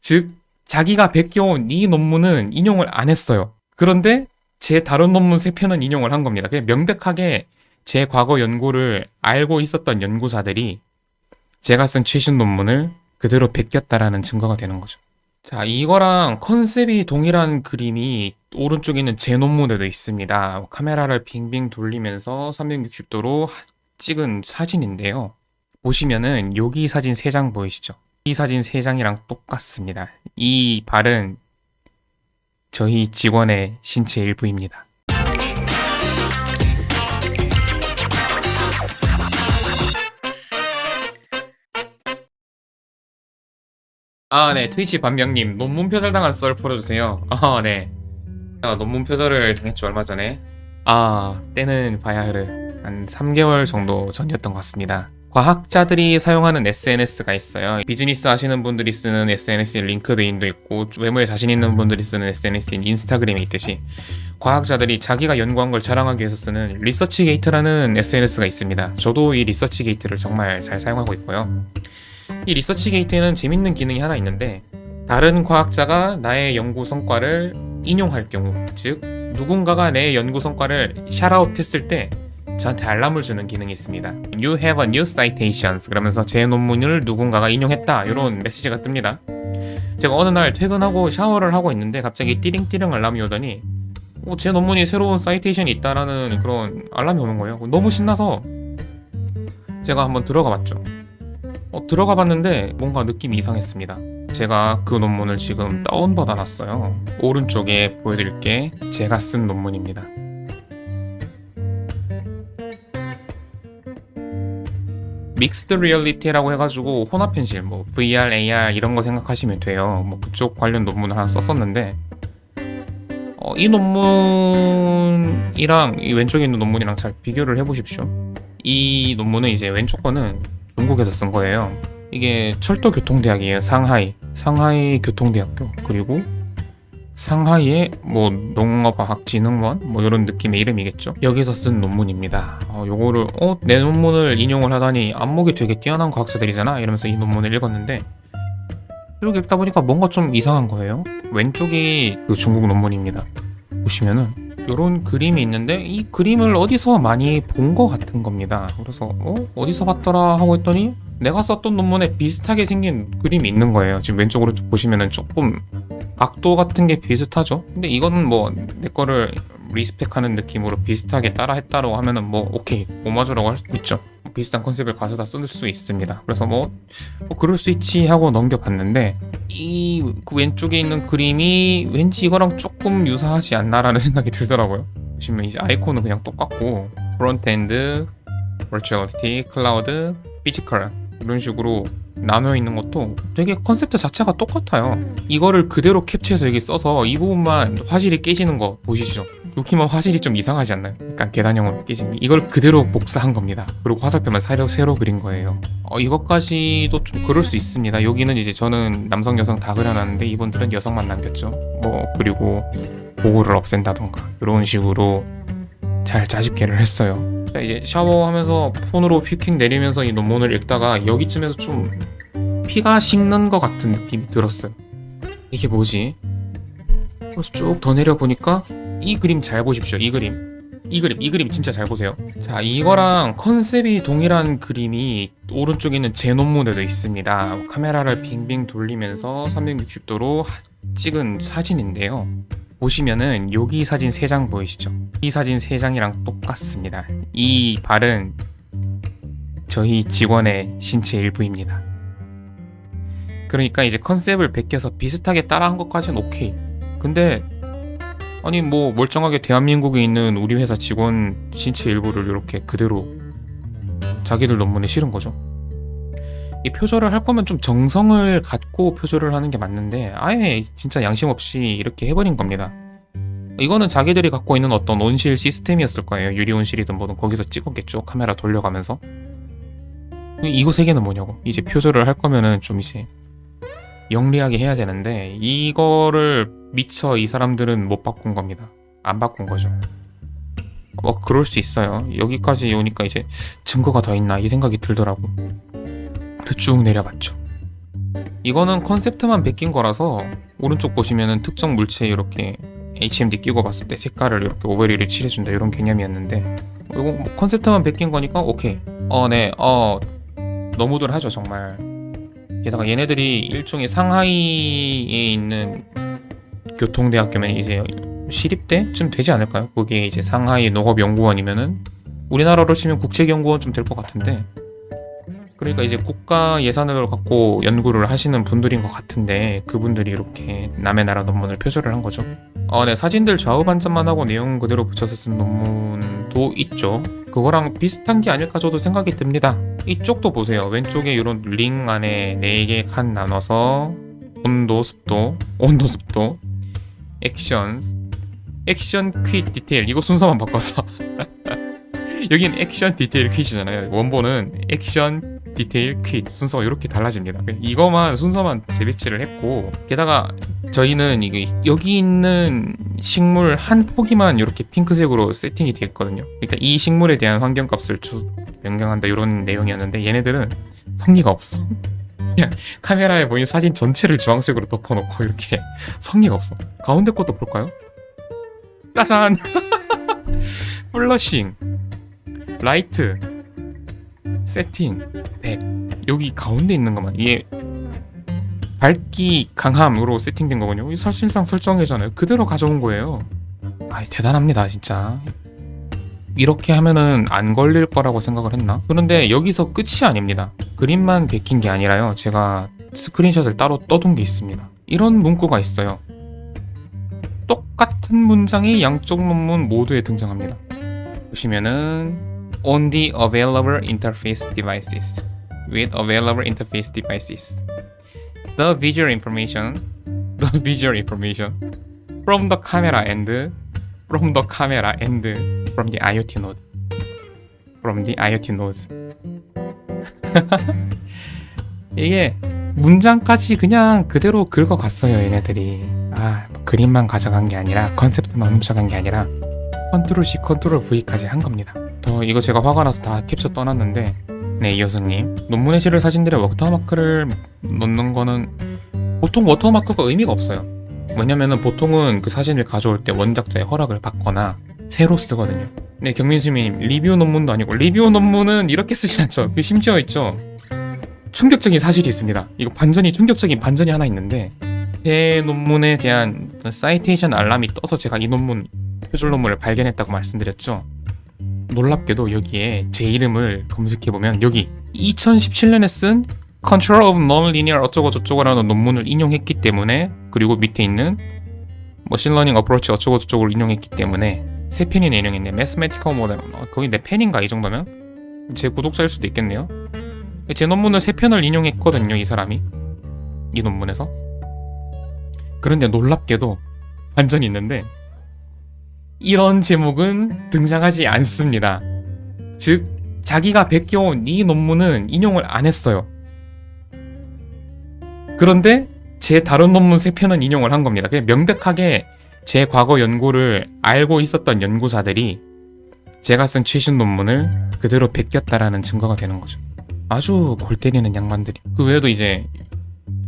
즉 자기가 베껴온 이 논문은 인용을 안 했어요. 그런데 제 다른 논문 3편은 인용을 한 겁니다. 그냥 명백하게 제 과거 연구를 알고 있었던 연구자들이 제가 쓴 최신 논문을 그대로 베꼈다라는 증거가 되는 거죠. 자, 이거랑 컨셉이 동일한 그림이 오른쪽에 있는 제 논문에도 있습니다. 카메라를 빙빙 돌리면서 360도로 찍은 사진인데요. 보시면은 여기 사진 3장 보이시죠? 이 사진 3장이랑 똑같습니다. 이 발은 저희 직원의 신체 일부입니다. 네. 트위치 반명님, 논문 표절당한 썰 풀어주세요. 네. 제가 논문 표절을 당했죠, 얼마 전에. 때는 바야흐르 한 3개월 정도 전이었던 것 같습니다. 과학자들이 사용하는 SNS가 있어요. 비즈니스 하시는 분들이 쓰는 SNS인 링크드인도 있고, 외모에 자신 있는 분들이 쓰는 SNS인 인스타그램이 있듯이 과학자들이 자기가 연구한 걸 자랑하기 위해서 쓰는 리서치게이트라는 SNS가 있습니다. 저도 이 리서치게이트를 정말 잘 사용하고 있고요. 이 리서치게이트에는 재밌는 기능이 하나 있는데, 다른 과학자가 나의 연구 성과를 인용할 경우, 즉 누군가가 내 연구 성과를 샤라웃 했을 때 저한테 알람을 주는 기능이 있습니다. You have a new citations 그러면서 제 논문을 누군가가 인용했다, 이런 메시지가 뜹니다. 제가 어느 날 퇴근하고 샤워를 하고 있는데 갑자기 띠링띠링 알람이 오더니 제 논문이 새로운 사이테이션이 있다라는 그런 알람이 오는 거예요. 너무 신나서 제가 한번 들어가 봤죠. 들어가 봤는데 뭔가 느낌이 이상했습니다. 제가 그 논문을 지금 다운받아 놨어요. 오른쪽에 보여드릴게 제가 쓴 논문입니다. 믹스드 리얼리티라고 해가지고 혼합현실, VR, AR 이런 거 생각하시면 돼요. 그쪽 관련 논문을 하나 썼었는데, 이 논문이랑 이 왼쪽에 있는 논문이랑 잘 비교를 해보십시오. 이 논문은 이제 왼쪽 거는 중국에서 쓴 거예요. 이게 철도교통대학이에요. 상하이 교통대학교. 그리고 상하이의 농업과학진흥원 이런 느낌의 이름이겠죠. 여기서 쓴 논문입니다. 요거를 내 논문을 인용을 하다니 안목이 되게 뛰어난 과학자들이잖아 이러면서 이 논문을 읽었는데, 쭉 읽다 보니까 뭔가 좀 이상한 거예요. 왼쪽이 그 중국 논문입니다. 보시면은 요런 그림이 있는데 이 그림을 어디서 많이 본 것 같은 겁니다. 그래서 어디서 봤더라 하고 했더니 내가 썼던 논문에 비슷하게 생긴 그림이 있는 거예요. 지금 왼쪽으로 보시면은 조금 각도 같은 게 비슷하죠. 근데 이거는 내 거를 리스펙하는 느낌으로 비슷하게 따라 했다라고 하면은 오케이, 오마주라고 할 수 있죠. 비슷한 컨셉을 가져다 쓸 수 있습니다. 그래서 그럴 수 있지 하고 넘겨봤는데, 그 왼쪽에 있는 그림이 왠지 이거랑 조금 유사하지 않나라는 생각이 들더라고요. 보시면 이제 아이콘은 그냥 똑같고, 프론트엔드, 버추얼리티, 클라우드, 피지컬 이런 식으로 나눠 있는 것도 되게 컨셉트 자체가 똑같아요. 이거를 그대로 캡처해서 여기 써서 이 부분만 화질이 깨지는 거 보시죠. 여기만 화질이 좀 이상하지 않나요? 약간 계단형으로 깨지는, 이걸 그대로 복사한 겁니다. 그리고 화살표만 새로 그린 거예요. 이것까지도 좀 그럴 수 있습니다. 여기는 이제 저는 남성 여성 다 그려놨는데 이분들은 여성만 남겼죠. 그리고 보호를 없앤다던가 이런 식으로 잘 자집계를 했어요. 이제 샤워하면서 폰으로 휙휙 내리면서 이 논문을 읽다가 여기쯤에서 좀 피가 식는 것 같은 느낌이 들었어요. 이게 뭐지? 그래서 쭉 더 내려보니까 이 그림 잘 보십시오. 이 그림 진짜 잘 보세요. 자, 이거랑 컨셉이 동일한 그림이 오른쪽에 있는 제 논문에도 있습니다. 카메라를 빙빙 돌리면서 360도로 찍은 사진인데요. 보시면은 여기 사진 3장 보이시죠? 이 사진 3장이랑 똑같습니다. 이 발은 저희 직원의 신체 일부입니다. 그러니까 이제 컨셉을 베껴서 비슷하게 따라한 것까지는 오케이. 근데 아니 멀쩡하게 대한민국에 있는 우리 회사 직원 신체 일부를 이렇게 그대로 자기들 논문에 실은 거죠. 이 표절을 할 거면 좀 정성을 갖고 표절을 하는 게 맞는데 아예 진짜 양심 없이 이렇게 해버린 겁니다. 이거는 자기들이 갖고 있는 어떤 온실 시스템이었을 거예요. 유리 온실이든 뭐든 거기서 찍었겠죠. 카메라 돌려가면서. 이거 3개는 뭐냐고. 이제 표절을 할 거면은 좀 이제 영리하게 해야 되는데 이거를 미처 이 사람들은 못 바꾼 겁니다. 안 바꾼 거죠. 그럴 수 있어요. 여기까지 오니까 이제 증거가 더 있나 이 생각이 들더라고. 쭉 내려봤죠. 이거는 컨셉트만 베낀 거라서 오른쪽 보시면은 특정 물체에 이렇게 HMD 끼고 봤을 때 색깔을 이렇게 오버레이를 칠해준다 이런 개념이었는데 이거 뭐 컨셉트만 베낀 거니까 오케이. 네. 너무들 하죠 정말. 게다가 얘네들이 일종의 상하이에 있는 교통대학교면 이제 시립대쯤 되지 않을까요? 거기에 이제 상하이 농업연구원이면은 우리나라로 치면 국책연구원 좀 될 것 같은데, 그러니까 이제 국가 예산을 갖고 연구를 하시는 분들인 것 같은데 그분들이 이렇게 남의 나라 논문을 표절을 한 거죠. 네, 사진들 좌우 반전만 하고 내용 그대로 붙여서 쓴 논문도 있죠. 그거랑 비슷한 게 아닐까 저도 생각이 듭니다. 이쪽도 보세요. 왼쪽에 이런 링 안에 4개 칸 나눠서 온도, 습도, 액션, 퀴, 디테일 이거 순서만 바꿨어. 여긴 액션, 디테일, 퀴즈잖아요. 원본은 액션, 디테일, 퀴 순서가 이렇게 달라집니다. 이거만 순서만 재배치를 했고, 게다가 저희는 이게 여기 있는 식물 한 포기만 이렇게 핑크색으로 세팅이 되어 있거든요. 그러니까 이 식물에 대한 환경값을 변경한다 이런 내용이었는데 얘네들은 성의가 없어. 그냥 카메라에 보이는 사진 전체를 주황색으로 덮어놓고 이렇게 성의가 없어. 가운데 것도 볼까요? 짜잔! 플러싱, 라이트, 세팅, 백. 여기 가운데 있는 것만 이게 밝기 강함으로 세팅된 거거든요. 이 사실상 설정이잖아요. 그대로 가져온 거예요. 대단합니다 진짜. 이렇게 하면은 안 걸릴 거라고 생각을 했나? 그런데 여기서 끝이 아닙니다. 그림만 베낀 게 아니라요. 제가 스크린샷을 따로 떠둔 게 있습니다. 이런 문구가 있어요. 똑같은 문장이 양쪽 논문 모두에 등장합니다. 보시면은 on the available interface devices with available interface devices the visual information from the camera and from the IoT nodes. 이게 문장까지 그냥 그대로 긁어갔어요 얘네들이. 그림만 가져간 게 아니라 컨셉트만 훔쳐간 게 아니라 컨트롤 C 컨트롤 V까지 한 겁니다. 이거 제가 화가 나서 다 캡처 떠났는데, 네, 이효수님 논문에 실을 사진들의 워터마크를 넣는 거는 보통 워터마크가 의미가 없어요. 왜냐면은 보통은 그 사진을 가져올 때 원작자의 허락을 받거나 새로 쓰거든요. 네, 경민수님 리뷰 논문도 아니고, 리뷰 논문은 이렇게 쓰진 않죠. 심지어 있죠, 충격적인 사실이 있습니다. 이거 충격적인 반전이 하나 있는데, 제 논문에 대한 사이테이션 알람이 떠서 제가 이 논문 표절 논문을 발견했다고 말씀드렸죠. 놀랍게도 여기에 제 이름을 검색해보면 여기 2017년에 쓴 Control of Nonlinear 어쩌고저쩌고라는 논문을 인용했기 때문에, 그리고 밑에 있는 Machine Learning Approach 어쩌고저쩌고를 인용했기 때문에 3편이나 인용했네. Mathematical Model 거의 4편인가 이 정도면? 제 구독자일 수도 있겠네요. 제 논문을 3편을 인용했거든요 이 사람이, 이 논문에서. 그런데 놀랍게도 반전이 있는데 이런 제목은 등장하지 않습니다. 즉 자기가 베껴온 이 논문은 인용을 안 했어요. 그런데 제 다른 논문 3편은 인용을 한 겁니다. 그냥 명백하게 제 과거 연구를 알고 있었던 연구자들이 제가 쓴 최신 논문을 그대로 베꼈다라는 증거가 되는 거죠. 아주 골 때리는 양반들이. 그 외에도 이제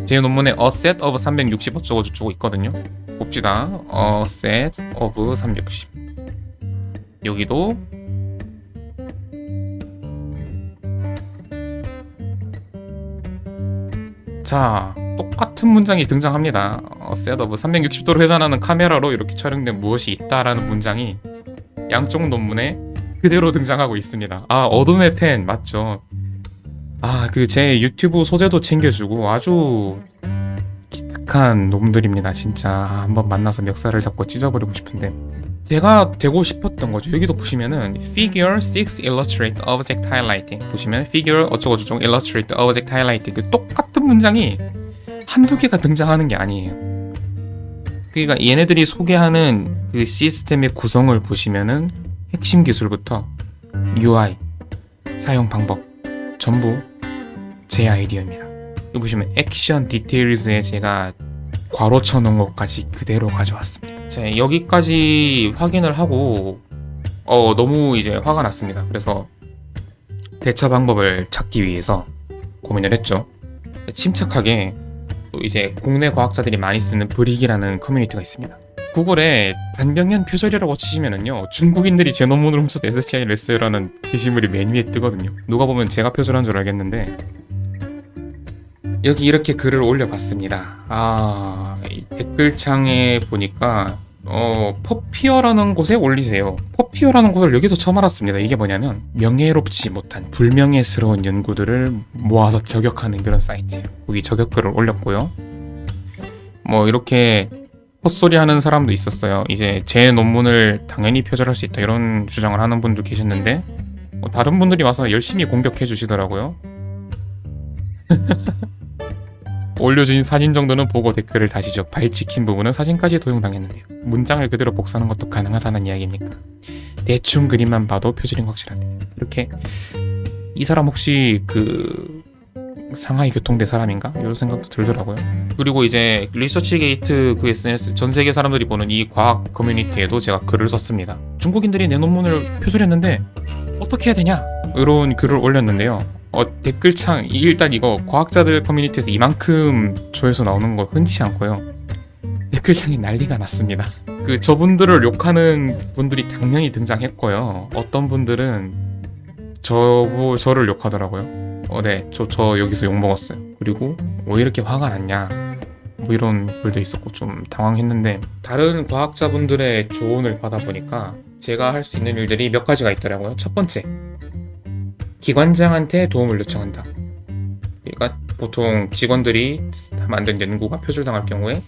제 논문에 a set of 360 어쩌고저쩌고 있거든요. 봅시다. a set of 360. 여기도 자, 똑같은 문장이 등장합니다. a set of 360도로 회전하는 카메라로 이렇게 촬영된 무엇이 있다라는 문장이 양쪽 논문에 그대로 등장하고 있습니다. 어둠의 펜 맞죠? 그 제 유튜브 소재도 챙겨주고 아주 기특한 놈들입니다. 진짜 한번 만나서 멱살을 잡고 찢어버리고 싶은데, 제가 되고 싶었던 거죠. 여기도 보시면은 Figure 6 Illustrate Object Highlighting 보시면 Figure 어쩌고저쩌고 Illustrate Object Highlighting 그 똑같은 문장이 한두 개가 등장하는 게 아니에요. 그러니까 얘네들이 소개하는 그 시스템의 구성을 보시면은 핵심 기술부터 UI, 사용 방법 전부 제 아이디어입니다. 여기 보시면 액션 디테일즈에 제가 괄호 쳐놓은 것까지 그대로 가져왔습니다. 자, 여기까지 확인을 하고 너무 이제 화가 났습니다. 그래서 대처 방법을 찾기 위해서 고민을 했죠. 침착하게 또 이제 국내 과학자들이 많이 쓰는 브릭이라는 커뮤니티가 있습니다. 구글에 반병현 표절이라고 치시면은요, 중국인들이 제 논문을 훔쳐서 SCI를 냈어요라는 게시물이 맨 위에 뜨거든요. 누가 보면 제가 표절한 줄 알겠는데, 여기 이렇게 글을 올려봤습니다. 이 댓글창에 보니까 퍼피어라는 곳에 올리세요. 퍼피어라는 곳을 여기서 처음 알았습니다. 이게 뭐냐면 명예롭지 못한 불명예스러운 연구들을 모아서 저격하는 그런 사이트예요. 거기 저격글을 올렸고요. 뭐 이렇게 헛소리 하는 사람도 있었어요. 이제 제 논문을 당연히 표절할 수 있다 이런 주장을 하는 분도 계셨는데, 다른 분들이 와서 열심히 공격해 주시더라고요. 올려주신 사진 정도는 보고 댓글을 다시죠. 발 찍힌 부분은 사진까지 도용당했는데요. 문장을 그대로 복사하는 것도 가능하다는 이야기입니까? 대충 그림만 봐도 표절인 거 확실한데, 이렇게 이 사람 혹시 그 상하이 교통대 사람인가? 이런 생각도 들더라고요. 그리고 이제 리서치 게이트 그 SNS, 전 세계 사람들이 보는 이 과학 커뮤니티에도 제가 글을 썼습니다. 중국인들이 내 논문을 표절했는데 어떻게 해야 되냐? 이런 글을 올렸는데요. 댓글창, 일단 이거 과학자들 커뮤니티에서 이만큼 조회수 나오는 거 흔치 않고요. 댓글창이 난리가 났습니다. 저분들을 욕하는 분들이 당연히 등장했고요. 어떤 분들은 저를 욕하더라고요. 네, 저 여기서 욕 먹었어요. 그리고 왜 이렇게 화가 났냐, 뭐 이런 글도 있었고 좀 당황했는데, 다른 과학자분들의 조언을 받아보니까 제가 할 수 있는 일들이 몇 가지가 있더라고요. 첫 번째, 기관장한테 도움을 요청한다. 그러니까 보통 직원들이 만든 연구가 표절당할 경우에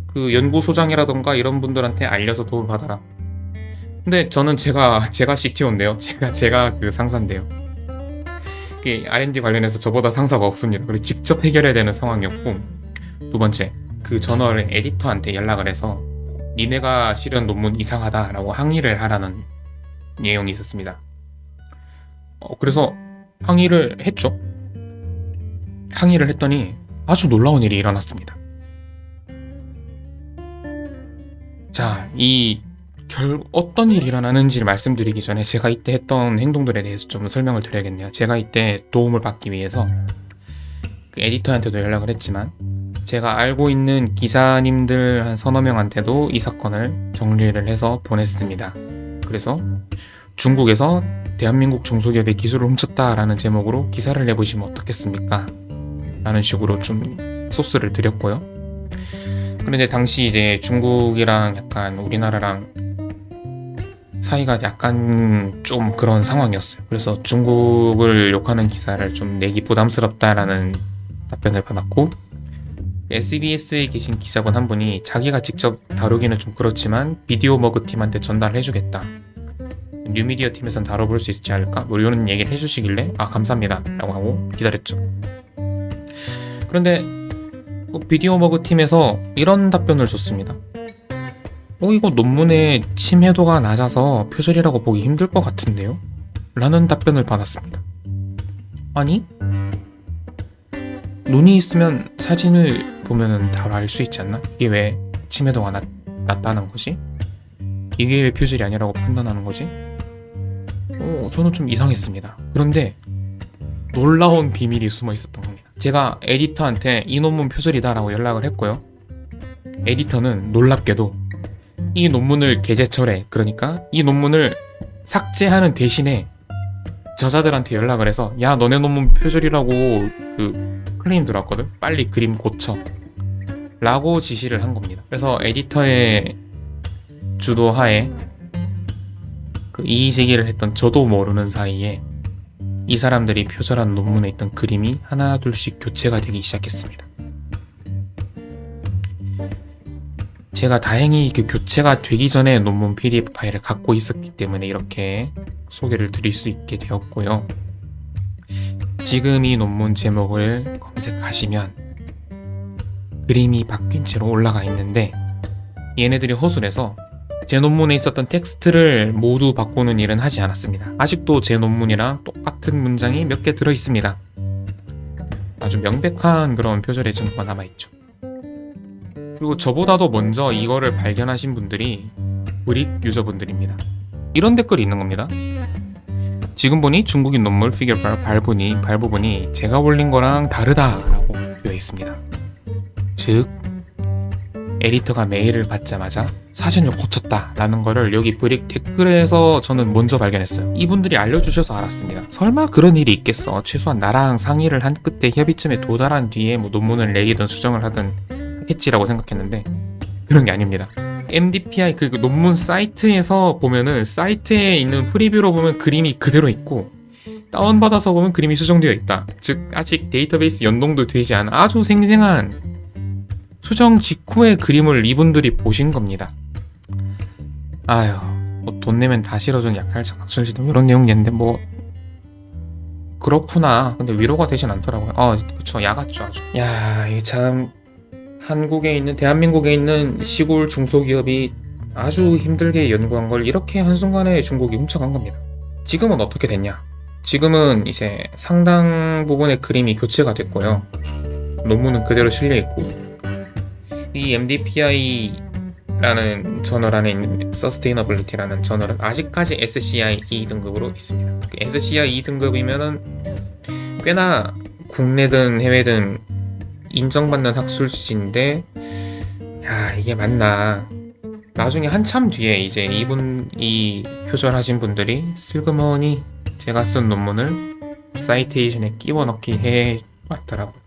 그 연구소장이라던가 이런 분들한테 알려서 도움을 받아라. 근데 저는 제가 CTO인데요. 제가 그 상사인데요. R&D 관련해서 저보다 상사가 없습니다. 그리고 직접 해결해야 되는 상황이었고, 두 번째, 그 저널의 에디터한테 연락을 해서 니네가 실은 논문 이상하다라고 항의를 하라는 내용이 있었습니다. 그래서 항의를 했죠. 항의를 했더니 아주 놀라운 일이 일어났습니다. 자, 어떤 일이 일어나는지를 말씀드리기 전에 제가 이때 했던 행동들에 대해서 좀 설명을 드려야겠네요. 제가 이때 도움을 받기 위해서 그 에디터한테도 연락을 했지만, 제가 알고 있는 기자님들 한 서너 명한테도 이 사건을 정리를 해서 보냈습니다. 그래서 중국에서 대한민국 중소기업의 기술을 훔쳤다라는 제목으로 기사를 내보시면 어떻겠습니까? 라는 식으로 좀 소스를 드렸고요. 그런데 당시 이제 중국이랑 약간 우리나라랑 사이가 약간 좀 그런 상황이었어요. 그래서 중국을 욕하는 기사를 좀 내기 부담스럽다라는 답변을 받았고, SBS에 계신 기자분 한 분이 자기가 직접 다루기는 좀 그렇지만 비디오 머그 팀한테 전달해주겠다, 뉴미디어 팀에선 다뤄볼 수 있지 않을까? 뭐 이런 얘기를 해주시길래 감사합니다 라고 하고 기다렸죠. 그런데 비디오 머그 팀에서 이런 답변을 줬습니다. 이거 논문의 침해도가 낮아서 표절이라고 보기 힘들 것 같은데요? 라는 답변을 받았습니다. 아니? 눈이 있으면 사진을 보면은 다 알 수 있지 않나? 이게 왜 침해도가 낮다는 거지? 이게 왜 표절이 아니라고 판단하는 거지? 저는 좀 이상했습니다. 그런데 놀라운 비밀이 숨어 있었던 겁니다. 제가 에디터한테 이 논문 표절이다 라고 연락을 했고요. 에디터는 놀랍게도 이 논문을 게재철에, 그러니까 이 논문을 삭제하는 대신에 저자들한테 연락을 해서, 야, 너네 논문 표절이라고 클레임 들어왔거든? 빨리 그림 고쳐 라고 지시를 한 겁니다. 그래서 에디터의 주도하에 이의제기를 했던 저도 모르는 사이에 이 사람들이 표절한 논문에 있던 그림이 하나 둘씩 교체가 되기 시작했습니다. 제가 다행히 교체가 되기 전에 논문 PDF 파일을 갖고 있었기 때문에 이렇게 소개를 드릴 수 있게 되었고요. 지금 이 논문 제목을 검색하시면 그림이 바뀐 채로 올라가 있는데, 얘네들이 허술해서 제 논문에 있었던 텍스트를 모두 바꾸는 일은 하지 않았습니다. 아직도 제 논문이랑 똑같은 문장이 몇 개 들어있습니다. 아주 명백한 그런 표절의 증거가 남아있죠. 그리고 저보다도 먼저 이거를 발견하신 분들이 브릭 유저분들입니다. 이런 댓글이 있는 겁니다. 지금 보니 중국인 논문 피규어 발부분이 제가 올린 거랑 다르다라고 되어 있습니다. 즉 에디터가 메일을 받자마자 사진을 고쳤다라는 거를 여기 브릭 댓글에서 저는 먼저 발견했어요. 이분들이 알려주셔서 알았습니다. 설마 그런 일이 있겠어. 최소한 나랑 상의를 한 끝에 협의점에 도달한 뒤에 뭐 논문을 내리든 수정을 하든 하겠지라고 생각했는데 그런 게 아닙니다. MDPI 그 논문 사이트에서 보면은 사이트에 있는 프리뷰로 보면 그림이 그대로 있고 다운받아서 보면 그림이 수정되어 있다. 즉 아직 데이터베이스 연동도 되지 않은 아주 생생한 수정 직후의 그림을 이분들이 보신 겁니다. 아휴, 뭐 돈 내면 다 실어준 약탈자 각설지도 이런 내용이었는데 뭐 그렇구나. 근데 위로가 되진 않더라고요. 그쵸, 야같죠 아주. 야, 이게 참 대한민국에 있는 시골 중소기업이 아주 힘들게 연구한 걸 이렇게 한순간에 중국이 훔쳐간 겁니다. 지금은 어떻게 됐냐? 지금은 이제 상당 부분의 그림이 교체가 됐고요. 논문은 그대로 실려 있고 이 MDPI라는 저널 안에 있는 Sustainability라는 저널은 아직까지 SCI 2등급으로 있습니다. SCI 2등급이면은 꽤나 국내든 해외든 인정받는 학술지인데 야 이게 맞나. 나중에 한참 뒤에 이제 이 표절하신 분들이 슬그머니 제가 쓴 논문을 사이테이션에 끼워 넣기 해왔더라고요.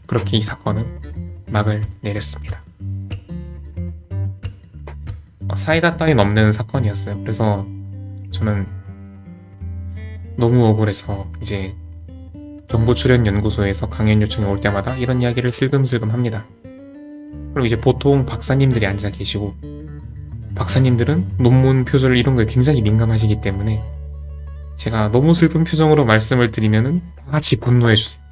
그렇게 이 사건은 막을 내렸습니다. 사이다 따윈 없는 사건이었어요. 그래서 저는 너무 억울해서 이제 정부 출연 연구소에서 강연 요청이 올 때마다 이런 이야기를 슬금슬금 합니다. 그리고 이제 보통 박사님들이 앉아 계시고 박사님들은 논문 표절 이런 거에 굉장히 민감하시기 때문에 제가 너무 슬픈 표정으로 말씀을 드리면은 다 같이 분노해 주세요.